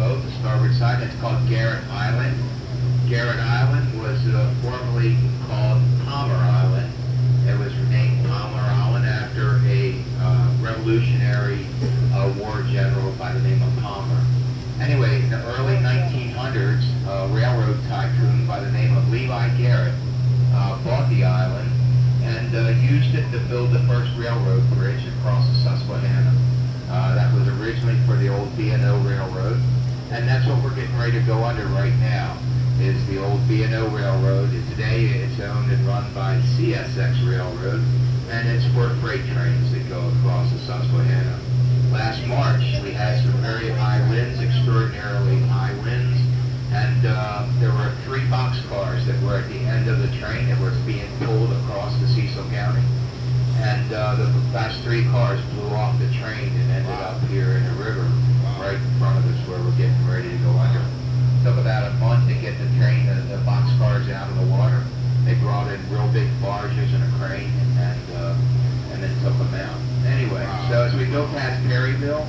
boat, the starboard side. That's called Garrett Island. Garrett Island was formerly called Palmer Island. It was renamed Palmer Island after a Revolutionary War general by the name of Palmer. Anyway, in the early 1900s, a railroad tycoon by the name of Levi Garrett bought the island and used it to build the first railroad bridge across the Susquehanna. That was originally for the old B&O Railroad, and that's what we're getting ready to go under right now, is the old B&O Railroad. Today it's owned and run by CSX Railroad, and it's for freight trains that go across the Susquehanna. Last March, we had some very high winds, extraordinarily high winds, and there were 3 boxcars that were at the end of the train that were being pulled across the Cecil County. And the last 3 cars blew off the train and ended up here in the river right in front of us where we're getting ready to go under. Took about a month to get the train, the boxcars out of the water. They brought in real big barges and a crane and then took them out. Anyway, so as we go past Perryville,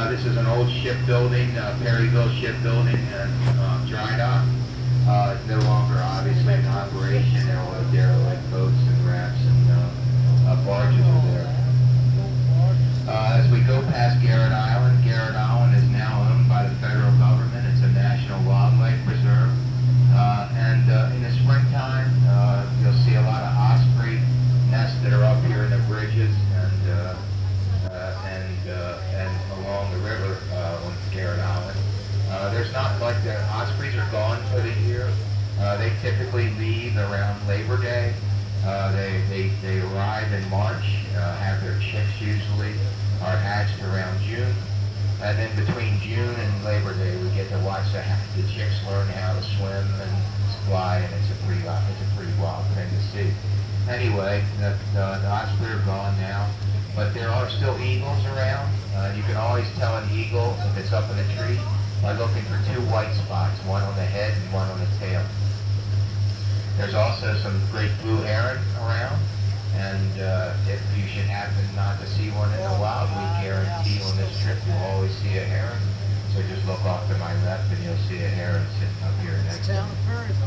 this is an old shipbuilding, Perryville Shipbuilding and Dry Dock. It's no longer obviously in operation. There are derelict boats and rafts and barges are there. As we go past Garrett Island is now owned by the federal government. It's a national wildlife preserve. And in the springtime, you'll see a lot of osprey nests that are up here in the bridges and along the river on Garrett Island. There's not like the ospreys are gone for the year. They typically leave around Labor Day. They arrive in March, have their chicks usually, are hatched around June. And then between June and Labor Day, we get to watch the chicks learn how to swim and fly, and it's a pretty wild thing to see. Anyway, the osprey are gone now, but there are still eagles around. You can always tell an eagle if it's up in a tree by looking for 2 white spots, one on the head and one on the tail. There's also some great blue heron around, and if you should happen not to see one in the wild, we guarantee on this trip you'll always see a heron. So just look off to my left and you'll see a heron sitting up here next to me.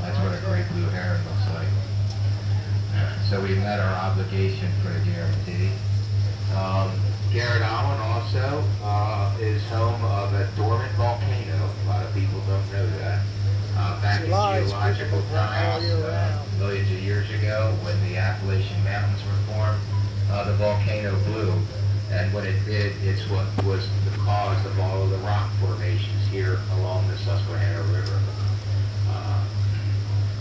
That's what a great blue heron looks like. So we met our obligation for the guarantee. Garrett Island also is home of a dormant volcano. A lot of people don't know that. Back in geological times, millions of years ago, when the Appalachian Mountains were formed, the volcano blew. And what it did, it's what was the cause of all of the rock formations here along the Susquehanna River.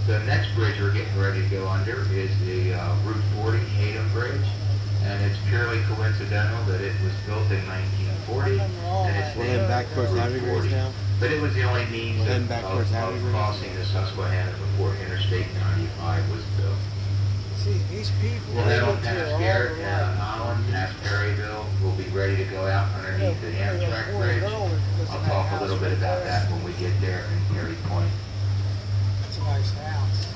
The next bridge we're getting ready to go under is the Route 40 Hayden Bridge. And it's purely coincidental that it was built in 1940, and it's named back towards Route 40. now. But it was the only means of crossing the Susquehanna before Interstate 95 was built. See, these people. We'll head on past Garrett Island, past Perryville. We'll be ready to go out underneath the Amtrak Bridge. I'll talk a little bit about that when we get there in Perry Point. It's a nice house.